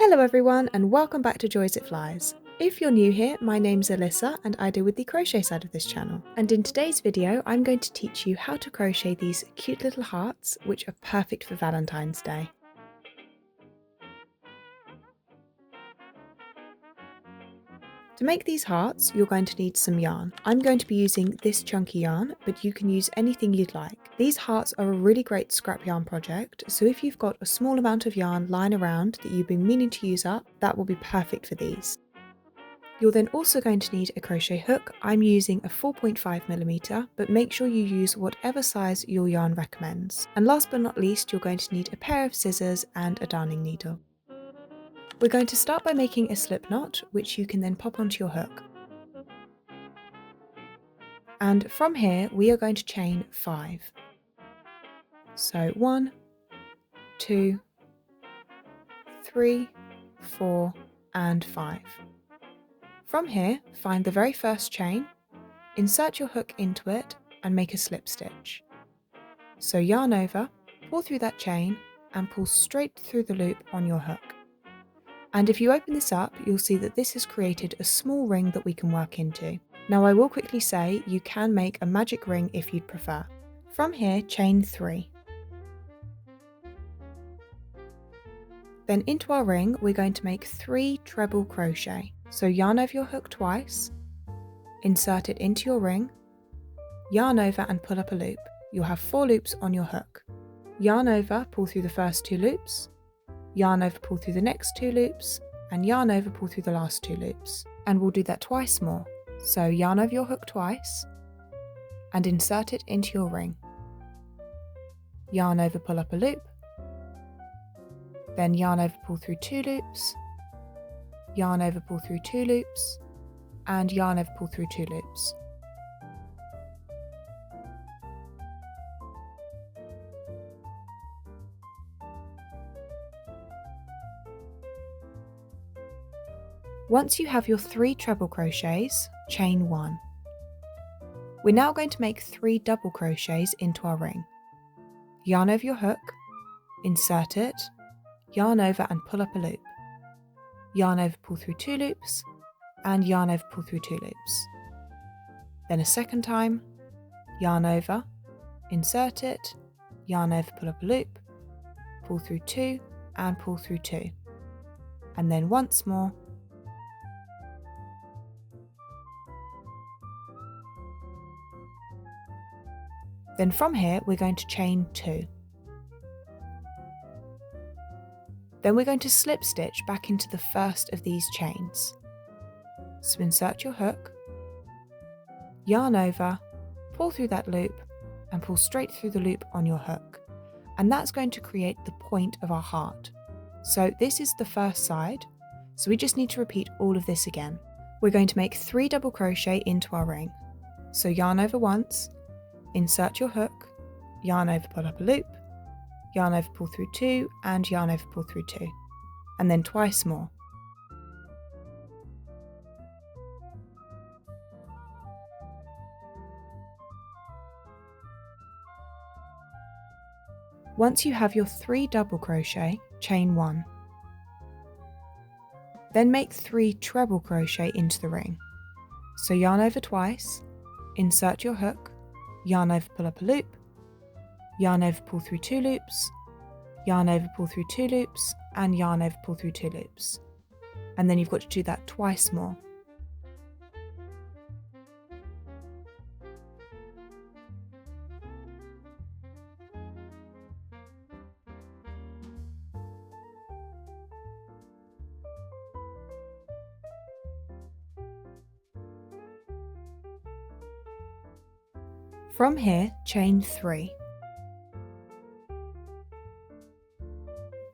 Hello everyone and welcome back to Joys It Flies. If you're new here, my name's Alyssa and I deal with the crochet side of this channel. And in today's video, I'm going to teach you how to crochet these cute little hearts, which are perfect for Valentine's Day. To make these hearts, you're going to need some yarn. I'm going to be using this chunky yarn, but you can use anything you'd like. These hearts are a really great scrap yarn project, so if you've got a small amount of yarn lying around that you've been meaning to use up, that will be perfect for these. You're then also going to need a crochet hook. I'm using a 4.5mm, but make sure you use whatever size your yarn recommends. And last but not least, you're going to need a pair of scissors and a darning needle. We're going to start by making a slip knot, which you can then pop onto your hook. And from here, we are going to chain 5. So 1, 2, 3, 4, and 5. From here, find the very first chain, insert your hook into it, and make a slip stitch. So yarn over, pull through that chain, and pull straight through the loop on your hook. And if you open this up, you'll see that this has created a small ring that we can work into. Now I will quickly say you can make a magic ring if you'd prefer. From here, chain 3. Then into our ring, we're going to make 3 treble crochet. So yarn over your hook twice, insert it into your ring, yarn over and pull up a loop. You'll have 4 loops on your hook. Yarn over, pull through the first 2 loops, yarn over, pull through the next 2 loops, and yarn over, pull through the last 2 loops. And we'll do that twice more. So yarn over your hook twice, and insert it into your ring. Yarn over, pull up a loop, then yarn over, pull through 2 loops, yarn over, pull through 2 loops, and yarn over, pull through 2 loops. Once you have your 3 treble crochets, chain 1. We're now going to make 3 double crochets into our ring. Yarn over your hook, insert it, yarn over and pull up a loop. Yarn over, pull through 2 loops, and yarn over, pull through 2 loops. Then a second time, yarn over, insert it, yarn over, pull up a loop, pull through 2 and pull through 2. And then once more. Then from here, we're going to chain 2. Then we're going to slip stitch back into the first of these chains. So insert your hook, yarn over, pull through that loop, and pull straight through the loop on your hook. And that's going to create the point of our heart. So this is the first side, so we just need to repeat all of this again. We're going to make 3 double crochet into our ring. So yarn over once, insert your hook, yarn over, pull up a loop, yarn over, pull through 2, and yarn over, pull through 2, and then twice more. Once you have your 3 double crochet, chain 1. Then make 3 treble crochet into the ring. So yarn over twice, insert your hook, yarn over, pull up a loop, yarn over, pull through 2 loops, yarn over, pull through 2 loops, and yarn over, pull through 2 loops. And then you've got to do that twice more. From here, chain 3.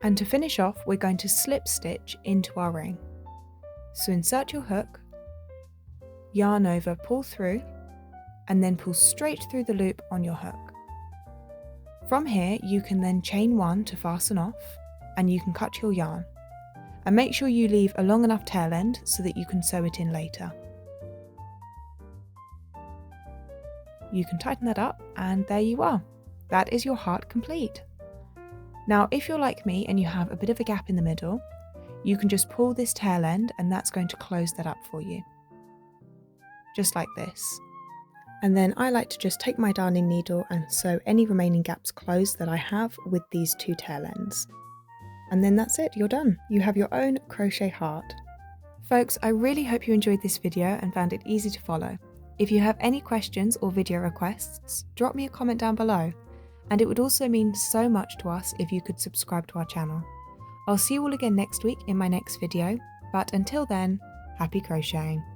And to finish off, we're going to slip stitch into our ring. So insert your hook, yarn over, pull through, and then pull straight through the loop on your hook. From here, you can then chain 1 to fasten off, and you can cut your yarn. And make sure you leave a long enough tail end so that you can sew it in later. You can tighten that up, and there you are. That is your heart complete. Now, if you're like me and you have a bit of a gap in the middle, you can just pull this tail end and that's going to close that up for you. Just like this. And then I like to just take my darning needle and sew any remaining gaps closed that I have with these 2 tail ends. And then that's it, you're done. You have your own crochet heart. Folks, I really hope you enjoyed this video and found it easy to follow. If you have any questions or video requests, drop me a comment down below. And it would also mean so much to us if you could subscribe to our channel. I'll see you all again next week in my next video, but until then, happy crocheting.